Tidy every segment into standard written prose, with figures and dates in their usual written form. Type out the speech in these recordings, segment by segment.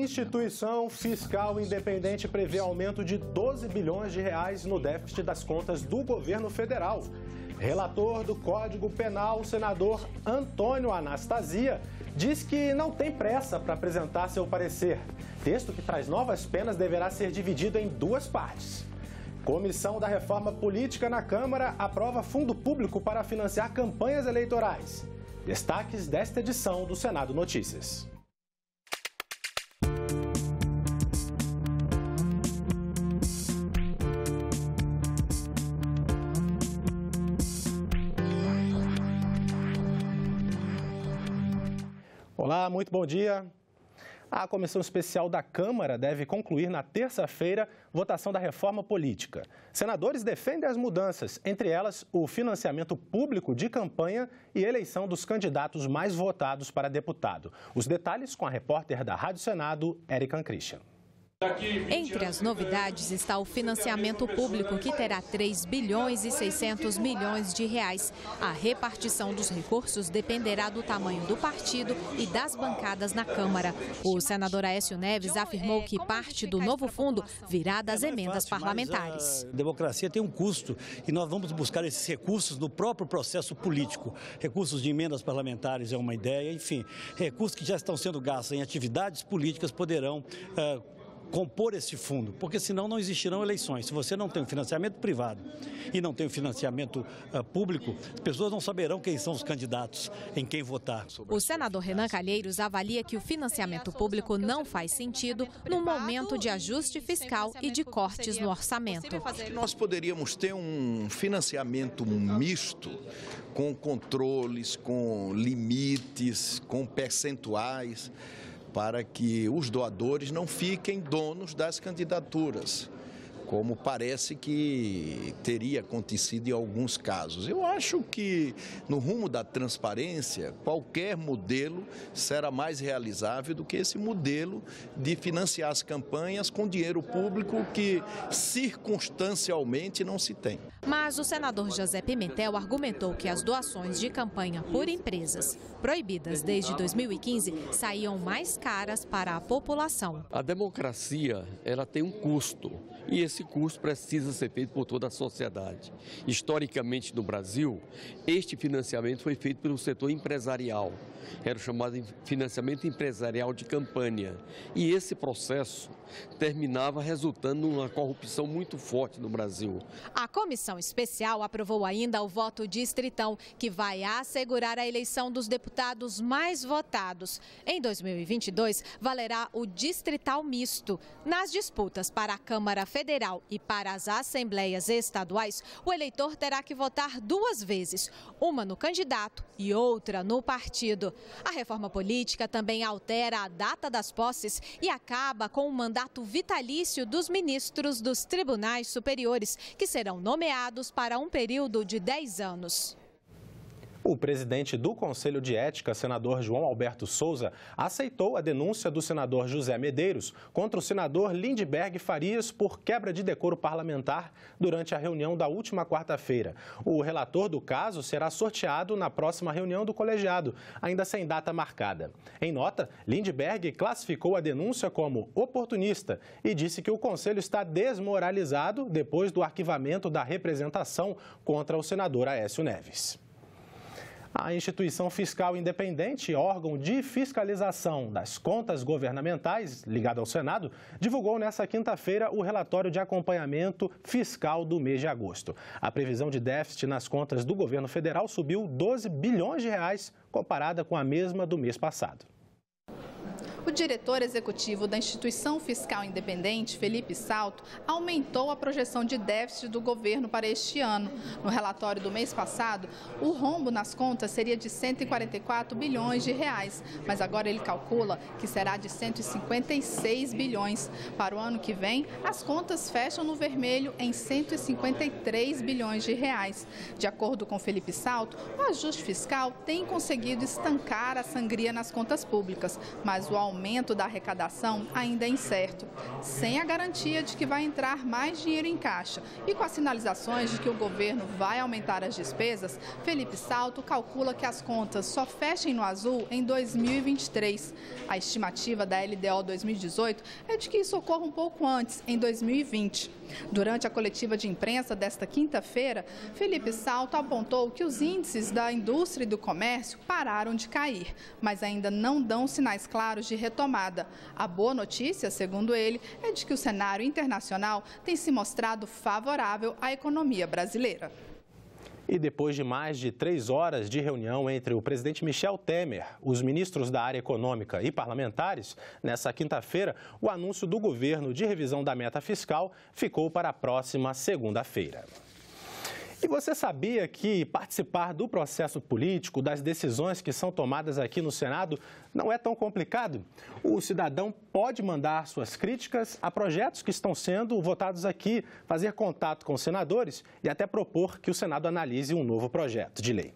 Instituição Fiscal Independente prevê aumento de 12 bilhões de reais no déficit das contas do governo federal. Relator do Código Penal, o senador Antônio Anastasia, diz que não tem pressa para apresentar seu parecer. Texto que traz novas penas deverá ser dividido em duas partes. Comissão da Reforma Política na Câmara aprova fundo público para financiar campanhas eleitorais. Destaques desta edição do Senado Notícias. Olá, muito bom dia. A Comissão Especial da Câmara deve concluir na terça-feira votação da reforma política. Senadores defendem as mudanças, entre elas o financiamento público de campanha e eleição dos candidatos mais votados para deputado. Os detalhes com a repórter da Rádio Senado, Érica Christian. Entre as novidades está o financiamento público, que terá 3 bilhões e 600 milhões de reais. A repartição dos recursos dependerá do tamanho do partido e das bancadas na Câmara. O senador Aécio Neves afirmou que parte do novo fundo virá das emendas parlamentares. A democracia tem um custo e nós vamos buscar esses recursos no próprio processo político. Recursos de emendas parlamentares é uma ideia, enfim, recursos que já estão sendo gastos em atividades políticas poderão compor esse fundo, porque senão não existirão eleições. Se você não tem um financiamento privado e não tem um financiamento público, as pessoas não saberão quem são os candidatos, em quem votar. O senador Renan Calheiros avalia que o financiamento público não faz sentido no momento de ajuste fiscal e de cortes no orçamento. Nós poderíamos ter um financiamento misto, com controles, com limites, com percentuais, para que os doadores não fiquem donos das candidaturas, como parece que teria acontecido em alguns casos. Eu acho que, no rumo da transparência, qualquer modelo será mais realizável do que esse modelo de financiar as campanhas com dinheiro público que, circunstancialmente, não se tem. Mas o senador José Pimentel argumentou que as doações de campanha por empresas, proibidas desde 2015, saíam mais caras para a população. A democracia, ela tem um custo. E esse custo precisa ser feito por toda a sociedade. Historicamente, no Brasil, este financiamento foi feito pelo setor empresarial. Era o chamado financiamento empresarial de campanha. E esse processo terminava resultando numa corrupção muito forte no Brasil. A comissão especial aprovou ainda o voto distritão, que vai assegurar a eleição dos deputados mais votados. Em 2022, valerá o distrital misto. Nas disputas para a Câmara Federal e para as assembleias estaduais, o eleitor terá que votar duas vezes, uma no candidato e outra no partido. A reforma política também altera a data das posses e acaba com o mandato vitalício dos ministros dos tribunais superiores, que serão nomeados para um período de 10 anos. O presidente do Conselho de Ética, senador João Alberto Souza, aceitou a denúncia do senador José Medeiros contra o senador Lindbergh Farias por quebra de decoro parlamentar durante a reunião da última quarta-feira. O relator do caso será sorteado na próxima reunião do colegiado, ainda sem data marcada. Em nota, Lindbergh classificou a denúncia como oportunista e disse que o Conselho está desmoralizado depois do arquivamento da representação contra o senador Aécio Neves. A Instituição Fiscal Independente, órgão de fiscalização das contas governamentais, ligado ao Senado, divulgou nesta quinta-feira o relatório de acompanhamento fiscal do mês de agosto. A previsão de déficit nas contas do governo federal subiu 12 bilhões de reais, comparada com a mesma do mês passado. O diretor executivo da Instituição Fiscal Independente, Felipe Salto, aumentou a projeção de déficit do governo para este ano. No relatório do mês passado, o rombo nas contas seria de 144 bilhões de reais, mas agora ele calcula que será de 156 bilhões. Para o ano que vem, as contas fecham no vermelho em 153 bilhões de reais. De acordo com Felipe Salto, o ajuste fiscal tem conseguido estancar a sangria nas contas públicas, mas o aumento aumento da arrecadação ainda é incerto, sem a garantia de que vai entrar mais dinheiro em caixa. E com as sinalizações de que o governo vai aumentar as despesas, Felipe Salto calcula que as contas só fechem no azul em 2023. A estimativa da LDO 2018 é de que isso ocorra um pouco antes, em 2020. Durante a coletiva de imprensa desta quinta-feira, Felipe Salto apontou que os índices da indústria e do comércio pararam de cair, mas ainda não dão sinais claros de retomada. A boa notícia, segundo ele, é de que o cenário internacional tem se mostrado favorável à economia brasileira. E depois de mais de 3 horas de reunião entre o presidente Michel Temer, os ministros da área econômica e parlamentares, nessa quinta-feira, o anúncio do governo de revisão da meta fiscal ficou para a próxima segunda-feira. E você sabia que participar do processo político, das decisões que são tomadas aqui no Senado, não é tão complicado? O cidadão pode mandar suas críticas a projetos que estão sendo votados aqui, fazer contato com os senadores e até propor que o Senado analise um novo projeto de lei.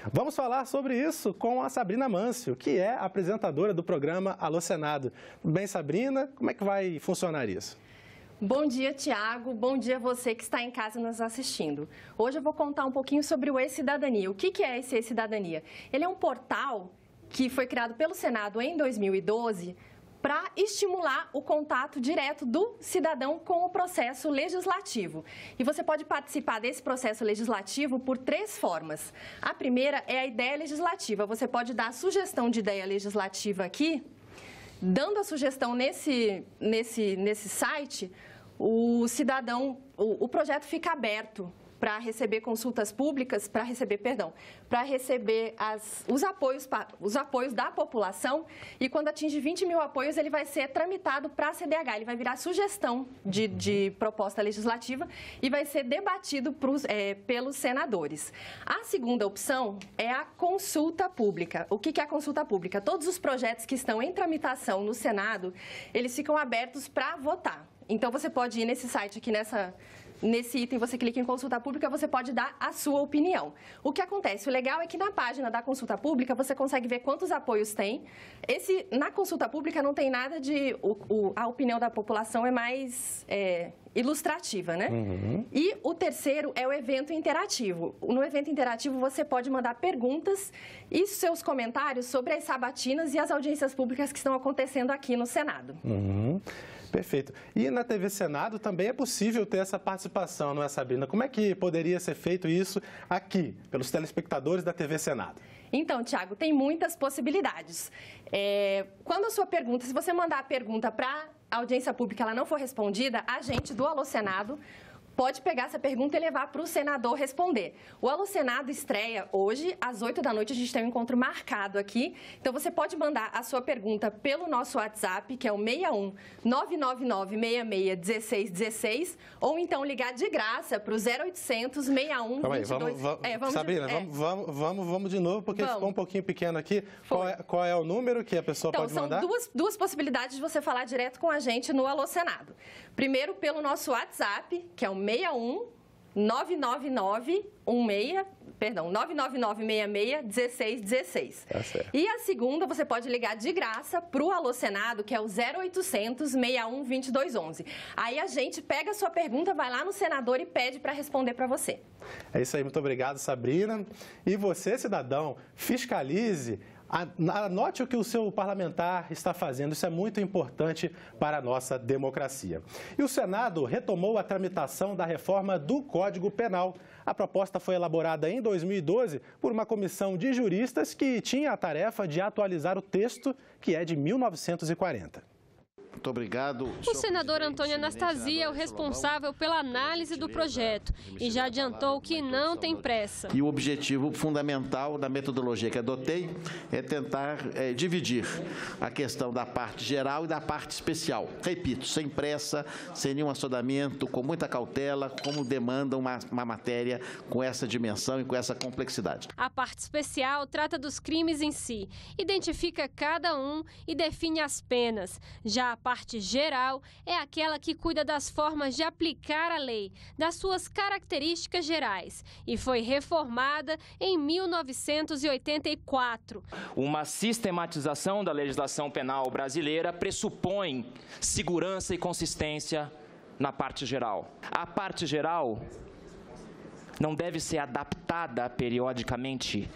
Vamos falar sobre isso com a Sabrina Mâncio, que é apresentadora do programa Alô Senado. Tudo bem, Sabrina? Como é que vai funcionar isso? Bom dia, Tiago. Bom dia a você que está em casa nos assistindo. Hoje eu vou contar um pouquinho sobre o E-Cidadania. O que é esse E-Cidadania? Ele é um portal que foi criado pelo Senado em 2012 para estimular o contato direto do cidadão com o processo legislativo. E você pode participar desse processo legislativo por 3 formas. A primeira é a ideia legislativa. Você pode dar sugestão de ideia legislativa aqui. Dando a sugestão nesse site, o projeto fica aberto para receber consultas públicas, para receber os apoios da população, e quando atinge 20 mil apoios, ele vai ser tramitado para a CDH, ele vai virar sugestão de proposta legislativa e vai ser debatido pelos senadores. A segunda opção é a consulta pública. O que é a consulta pública? Todos os projetos que estão em tramitação no Senado, eles ficam abertos para votar. Então, você pode ir nesse site aqui, nesse item, você clica em consulta pública, você pode dar a sua opinião. O que acontece? O legal é que na página da consulta pública você consegue ver quantos apoios tem. Na consulta pública não tem nada de... a opinião da população é mais ilustrativa, né? Uhum. E o terceiro é o evento interativo. No evento interativo você pode mandar perguntas e seus comentários sobre as sabatinas e as audiências públicas que estão acontecendo aqui no Senado. Uhum. Perfeito. E na TV Senado também é possível ter essa participação, não é, Sabrina? Como é que poderia ser feito isso aqui, pelos telespectadores da TV Senado? Então, Tiago, tem muitas possibilidades. Quando a sua pergunta, se você mandar a pergunta para a audiência pública, ela não for respondida, a gente do Alô Senado pode pegar essa pergunta e levar para o senador responder. O Alô Senado estreia hoje, às 8 da noite, a gente tem um encontro marcado aqui. Então, você pode mandar a sua pergunta pelo nosso WhatsApp, que é o 61 999 66 1616, ou então ligar de graça para o 0800 61 22... Sabrina, vamos de novo, porque ficou um pouquinho pequeno aqui. Qual é o número que a pessoa pode mandar? Então, são duas possibilidades de você falar direto com a gente no Alô Senado. Primeiro, pelo nosso WhatsApp, que é o 61 999 66 1616. Tá certo. E a segunda, você pode ligar de graça para o Alô Senado, que é o 0800 61 2211. Aí a gente pega a sua pergunta, vai lá no senador e pede para responder para você. É isso aí, muito obrigado, Sabrina. E você, cidadão, fiscalize. Anote o que o seu parlamentar está fazendo, isso é muito importante para a nossa democracia. E o Senado retomou a tramitação da reforma do Código Penal. A proposta foi elaborada em 2012 por uma comissão de juristas que tinha a tarefa de atualizar o texto, que é de 1940. Muito obrigado. O senador Antônio Anastasia é o responsável pela análise do projeto e já adiantou que não tem pressa. E o objetivo fundamental da metodologia que adotei é tentar dividir a questão da parte geral e da parte especial. Repito, sem pressa, sem nenhum assodamento, com muita cautela, como demanda uma matéria com essa dimensão e com essa complexidade. A parte especial trata dos crimes em si, identifica cada um e define as penas. Já a parte parte geral é aquela que cuida das formas de aplicar a lei, das suas características gerais, e foi reformada em 1984. Uma sistematização da legislação penal brasileira pressupõe segurança e consistência na parte geral. A parte geral não deve ser adaptada periodicamente,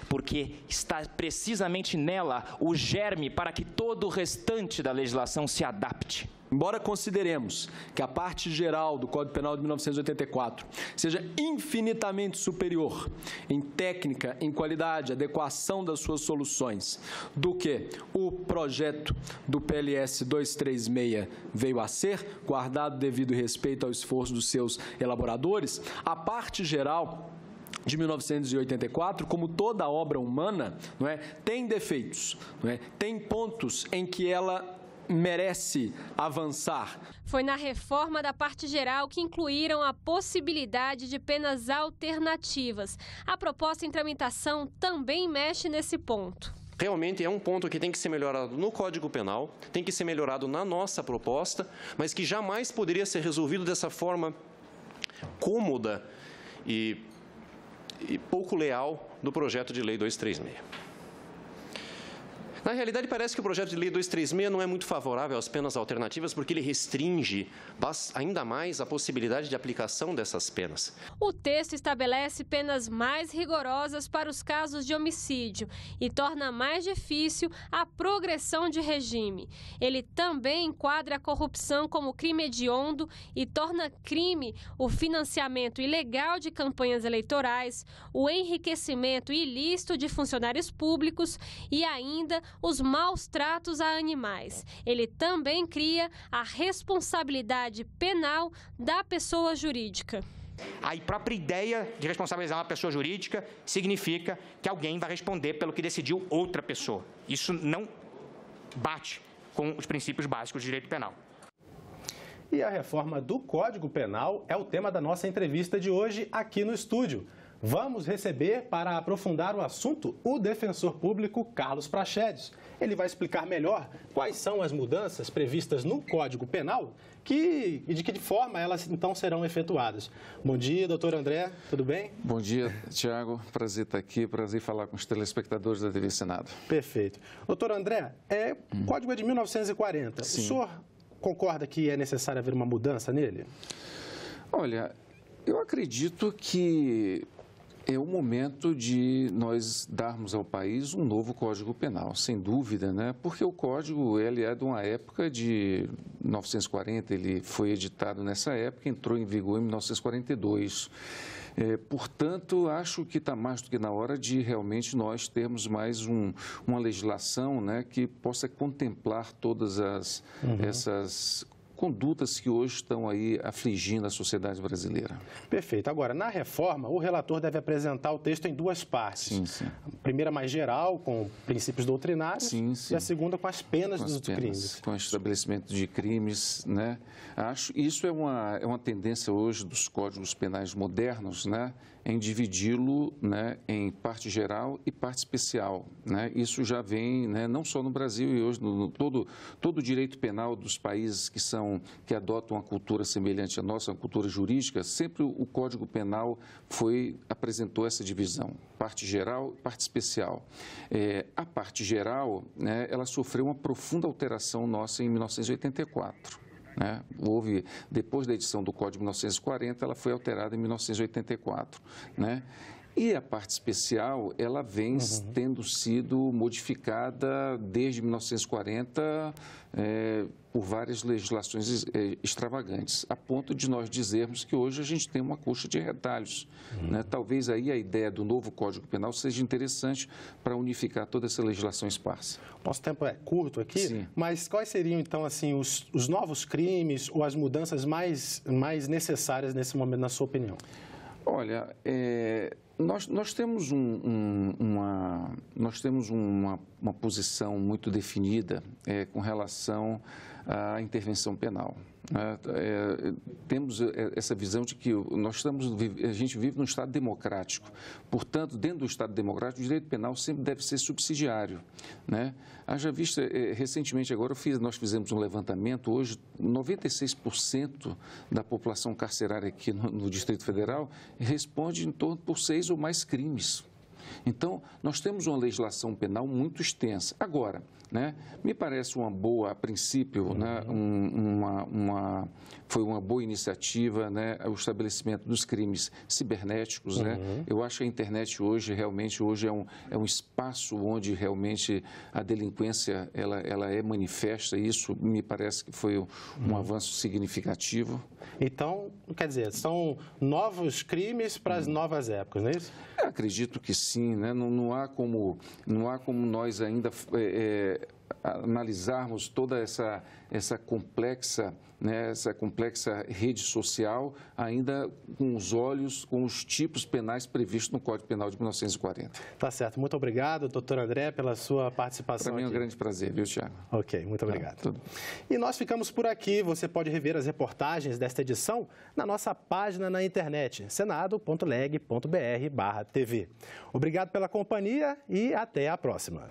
porque está precisamente nela o germe para que todo o restante da legislação se adapte. Embora consideremos que a parte geral do Código Penal de 1984 seja infinitamente superior em técnica, em qualidade, adequação das suas soluções, do que o projeto do PLS 236 veio a ser, guardado devido respeito ao esforço dos seus elaboradores, a parte geral de 1984, como toda obra humana, não é, tem defeitos, não é, tem pontos em que ela merece avançar. Foi na reforma da parte geral que incluíram a possibilidade de penas alternativas. A proposta em tramitação também mexe nesse ponto. Realmente é um ponto que tem que ser melhorado no Código Penal, tem que ser melhorado na nossa proposta, mas que jamais poderia ser resolvido dessa forma cômoda e pouco leal do projeto de lei 236. Na realidade, parece que o projeto de lei 236 não é muito favorável às penas alternativas porque ele restringe ainda mais a possibilidade de aplicação dessas penas. O texto estabelece penas mais rigorosas para os casos de homicídio e torna mais difícil a progressão de regime. Ele também enquadra a corrupção como crime hediondo e torna crime o financiamento ilegal de campanhas eleitorais, o enriquecimento ilícito de funcionários públicos e ainda os maus tratos a animais. Ele também cria a responsabilidade penal da pessoa jurídica. A própria ideia de responsabilizar uma pessoa jurídica significa que alguém vai responder pelo que decidiu outra pessoa. Isso não bate com os princípios básicos do direito penal. E a reforma do Código Penal é o tema da nossa entrevista de hoje aqui no estúdio. Vamos receber, para aprofundar o assunto, o defensor público Carlos Praxedes. Ele vai explicar melhor quais são as mudanças previstas no Código Penal e de que forma elas, então, serão efetuadas. Bom dia, doutor André, tudo bem? Bom dia, Tiago. Prazer estar aqui, prazer falar com os telespectadores da TV Senado. Perfeito. Doutor André, o Código é de 1940. Sim. O senhor concorda que é necessário haver uma mudança nele? Olha, eu acredito que é o momento de nós darmos ao país um novo Código Penal, sem dúvida, né? Porque o Código ele é de uma época de 1940, ele foi editado nessa época, entrou em vigor em 1942. Portanto, acho que está mais do que na hora de realmente nós termos mais uma legislação, né, que possa contemplar todas essas condutas que hoje estão aí afligindo a sociedade brasileira. Perfeito. Agora, na reforma, o relator deve apresentar o texto em duas partes. Sim, sim. A primeira mais geral, com princípios doutrinários, sim, sim. E a segunda com as penas dos crimes. Com o estabelecimento de crimes, né? Acho isso é uma tendência hoje dos códigos penais modernos, né? Em dividi-lo, né, em parte geral e parte especial, né? Isso já vem, né, não só no Brasil e hoje todo o direito penal dos países que adotam uma cultura semelhante à nossa, uma cultura jurídica, sempre o Código Penal apresentou essa divisão, parte geral e parte especial. A parte geral, né, ela sofreu uma profunda alteração nossa em 1984. Né? Depois da edição do Código de 1940, ela foi alterada em 1984. Né? E a parte especial, ela vem tendo sido modificada desde 1940 por várias legislações extravagantes, a ponto de nós dizermos que hoje a gente tem uma coxa de retalhos. Né? Talvez aí a ideia do novo Código Penal seja interessante para unificar toda essa legislação esparsa. Nosso tempo é curto aqui, sim. Mas quais seriam, então, assim, os novos crimes ou as mudanças mais necessárias nesse momento, na sua opinião? Olha, Nós temos, uma posição muito definida com relação à intervenção penal. Temos essa visão de que a gente vive num Estado democrático. Portanto, dentro do Estado democrático, o direito penal sempre deve ser subsidiário, né? Haja vista, recentemente agora nós fizemos um levantamento, hoje 96% da população carcerária aqui no Distrito Federal responde em torno por 6 ou mais crimes. Então, nós temos uma legislação penal muito extensa. Agora, né, me parece uma boa, a princípio, né, foi uma boa iniciativa, né, o estabelecimento dos crimes cibernéticos. Né? Eu acho que a internet hoje é um espaço onde realmente a delinquência ela é manifesta, e isso me parece que foi um avanço significativo. Então, quer dizer, são novos crimes para as novas épocas, não é isso? Eu acredito que sim, né? Não há como nós ainda analisarmos toda essa complexa, né, essa complexa rede social ainda com os tipos penais previstos no Código Penal de 1940. Tá certo. Muito obrigado, doutor André, pela sua participação. Para mim é um grande prazer, viu, Thiago? Ok, muito obrigado. E nós ficamos por aqui. Você pode rever as reportagens desta edição na nossa página na internet, senado.leg.br/tv. Obrigado pela companhia e até a próxima.